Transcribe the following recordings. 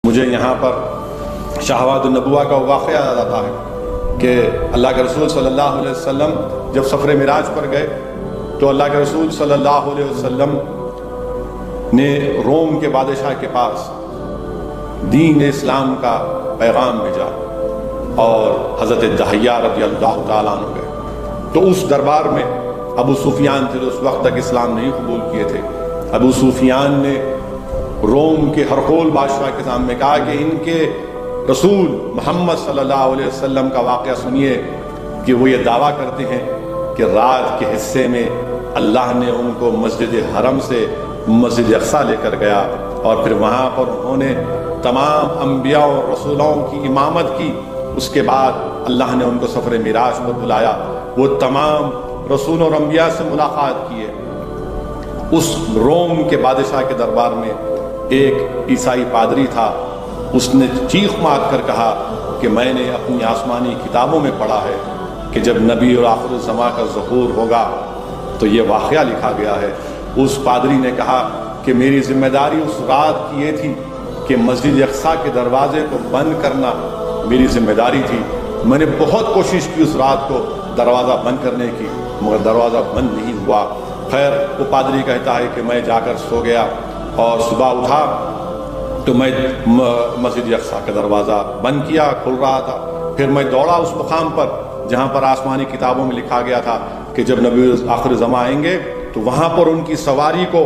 مجھے یہاں پر شہوات النبوہ کا واقعہ یاد آتا ہے کہ اللہ کے رسول صلی اللہ علیہ وسلم جب سفر معراج پر گئے تو اللہ کے رسول صلی اللہ علیہ وسلم نے روم کے بادشاہ کے پاس دین اسلام کا پیغام بھیجا اور حضرت دحیہ رضی اللہ تعالیٰ عنہ گئے تو اس دربار میں ابو سفیان تھے جو اس وقت تک اسلام نہیں قبول کیے تھے۔ ابو سفیان نے روم کے ہرقول بادشاہ کے سامنے کہا کہ ان کے رسول محمد صلی اللہ علیہ وسلم کا واقعہ سنیے کہ وہ یہ دعویٰ کرتے ہیں کہ رات کے حصے میں اللہ نے ان کو مسجد حرم سے مسجد اقصیٰ لے کر گیا اور پھر وہاں پر انہوں نے تمام انبیاء اور رسولوں کی امامت کی۔ اس کے بعد اللہ نے ان کو سفر معراج پر بلایا، وہ تمام رسول اور انبیاء سے ملاقات کیے۔ اس روم کے بادشاہ کے دربار میں ایک عیسائی پادری تھا، اس نے چیخ مار کر کہا کہ میں نے اپنی آسمانی کتابوں میں پڑھا ہے کہ جب نبی اور آخر الزمان کا ظہور ہوگا تو یہ واقعہ لکھا گیا ہے۔ اس پادری نے کہا کہ میری ذمہ داری اس رات کی یہ تھی کہ مسجد اقصیٰ کے دروازے کو بند کرنا میری ذمہ داری تھی۔ میں نے بہت کوشش کی اس رات کو دروازہ بند کرنے کی، مگر دروازہ بند نہیں ہوا۔ خیر وہ پادری کہتا ہے کہ میں جا کر سو گیا اور صبح اٹھا تو میں مسجد اقصیٰ کا دروازہ بند کیا، کھل رہا تھا۔ پھر میں دوڑا اس مقام پر جہاں پر آسمانی کتابوں میں لکھا گیا تھا کہ جب نبی آخر زمان آئیں گے تو وہاں پر ان کی سواری کو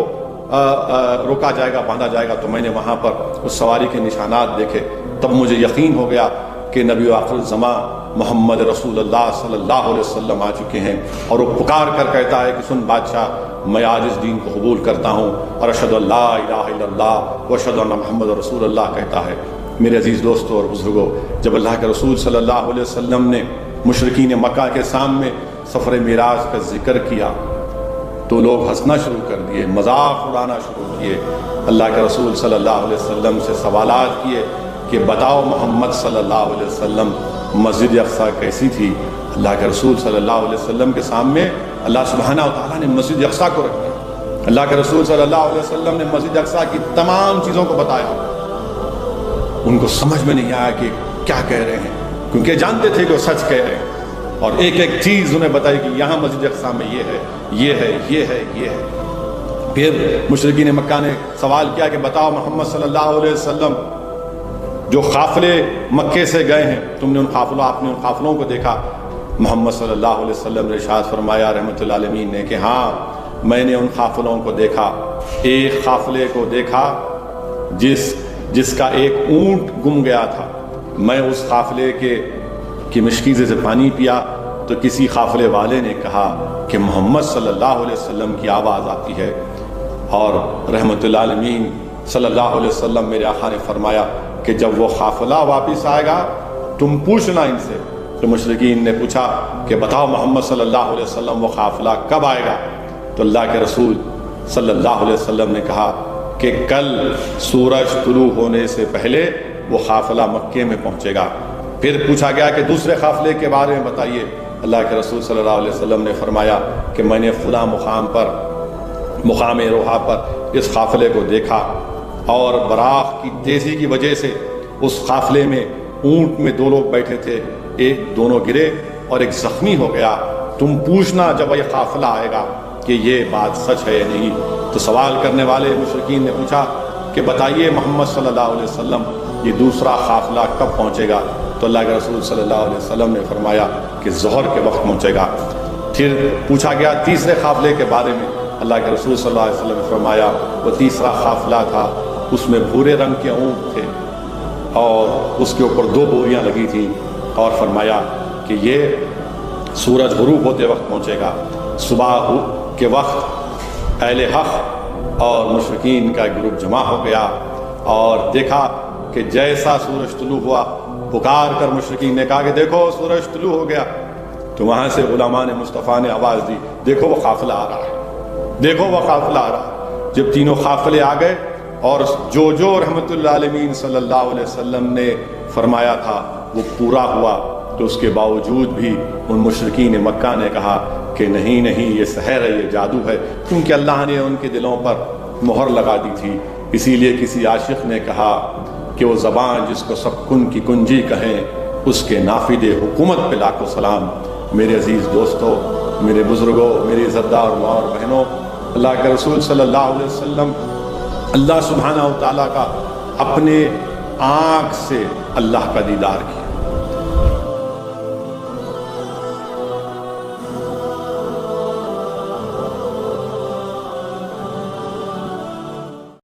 روکا جائے گا، باندھا جائے گا۔ تو میں نے وہاں پر اس سواری کے نشانات دیکھے، تب مجھے یقین ہو گیا کہ نبی آخر الزمان محمد رسول اللہ صلی اللہ علیہ وسلم آ چکے ہیں۔ اور وہ پکار کر کہتا ہے کہ سن بادشاہ، میں آج اس دین کو قبول کرتا ہوں اور اشہد ان لا الہ الا اللہ و اشہد ان محمد رسول اللہ کہتا ہے۔ میرے عزیز دوستوں اور بزرگوں، جب اللہ کے رسول صلی اللہ علیہ وسلم نے مشرکین مکہ کے سامنے سفر معراج کا ذکر کیا تو لوگ ہنسنا شروع کر دیے، مذاق اڑانا شروع کیے۔ اللہ کے رسول صلی اللہ علیہ وسلم سے سوالات کیے کہ بتاؤ محمد صلی اللہ علیہ وسلم مسجد اقصیٰ کیسی تھی؟ اللہ کے رسول صلی اللہ علیہ وسلم کے سامنے اللہ سبحانہ و تعالیٰ نے مسجد اقصیٰ کو رکھ دیا۔ اللہ کے رسول صلی اللہ علیہ وسلم نے مسجد اقصیٰ کی تمام چیزوں کو بتایا۔ ان کو سمجھ میں نہیں آیا کہ کیا کہہ رہے ہیں، کیونکہ جانتے تھے کہ وہ سچ کہہ رہے ہیں، اور ایک ایک چیز انہیں بتائی کہ یہاں مسجد اقصیٰ میں یہ ہے، یہ ہے، یہ ہے، یہ ہے۔ پھر مشرکین مکہ نے سوال کیا کہ بتاؤ محمد صلی اللہ علیہ وسلم جو قافلے مکے سے گئے ہیں، تم نے آپ نے ان قافلوں کو دیکھا؟ محمد صلی اللہ علیہ وسلم نے ارشاد فرمایا رحمۃ اللہ عالمین نے کہ ہاں میں نے ان قافلوں کو دیکھا۔ ایک قافلے کو دیکھا جس کا ایک اونٹ گم گیا تھا، میں اس قافلے کی مشکیزے سے پانی پیا تو کسی قافلے والے نے کہا کہ محمد صلی اللہ علیہ وسلم کی آواز آتی ہے، اور رحمۃ اللہ عالمین صلی اللہ علیہ وسلم میرے آقا نے فرمایا کہ جب وہ قافلہ واپس آئے گا تم پوچھنا ان سے۔ تو مشرکین نے پوچھا کہ بتاؤ محمد صلی اللہ علیہ وسلم وہ قافلہ کب آئے گا؟ تو اللہ کے رسول صلی اللہ علیہ وسلم نے کہا کہ کل سورج طلوع ہونے سے پہلے وہ قافلہ مکے میں پہنچے گا۔ پھر پوچھا گیا کہ دوسرے قافلے کے بارے میں بتائیے۔ اللہ کے رسول صلی اللہ علیہ وسلم نے فرمایا کہ میں نے فلاں مقام روحا پر اس قافلے کو دیکھا، اور براق کی تیزی کی وجہ سے اس قافلے میں اونٹ میں دو لوگ بیٹھے تھے، ایک دونوں گرے اور ایک زخمی ہو گیا۔ تم پوچھنا جب یہ قافلہ آئے گا کہ یہ بات سچ ہے یا نہیں۔ تو سوال کرنے والے مشرکین نے پوچھا کہ بتائیے محمد صلی اللہ علیہ وسلم یہ دوسرا قافلہ کب پہنچے گا؟ تو اللہ کے رسول صلی اللہ علیہ وسلم نے فرمایا کہ ظہر کے وقت پہنچے گا۔ پھر پوچھا گیا تیسرے قافلے کے بارے میں، اللہ کے رسول صلی اللہ علیہ وسلم نے فرمایا وہ تیسرا قافلہ تھا، اس میں بھورے رنگ کے اونٹ تھے اور اس کے اوپر 2 بوریاں لگی تھیں، اور فرمایا کہ یہ سورج غروب ہوتے وقت پہنچے گا۔ صبح کے وقت اہل حق اور مشرکین کا گروپ جمع ہو گیا اور دیکھا کہ جیسا سورج طلوع ہوا، پکار کر مشرکین نے کہا کہ دیکھو سورج طلوع ہو گیا۔ تو وہاں سے علماء مصطفیٰ نے آواز دی دیکھو وہ قافلہ آ رہا ہے، دیکھو وہ قافلہ آ رہا ہے۔ جب تینوں قافلے آ گئے اور جو رحمت اللہ علیہ صلی اللہ علیہ وسلم نے فرمایا تھا وہ پورا ہوا، تو اس کے باوجود بھی ان مشرکین مکہ نے کہا کہ نہیں یہ سحر ہے، یہ جادو ہے، کیونکہ اللہ نے ان کے دلوں پر مہر لگا دی تھی۔ اسی لیے کسی عاشق نے کہا کہ وہ زبان جس کو سب کن کی کنجی کہیں اس کے نافذ حکومت پہ لاکھوں سلام۔ میرے عزیز دوستو، میرے بزرگوں، میری عزتدار ماں اور بہنوں، اللہ کے رسول صلی اللہ علیہ وسلم اللہ سبحانہ و تعالیٰ کا اپنے آنکھ سے اللہ کا دیدار کیا۔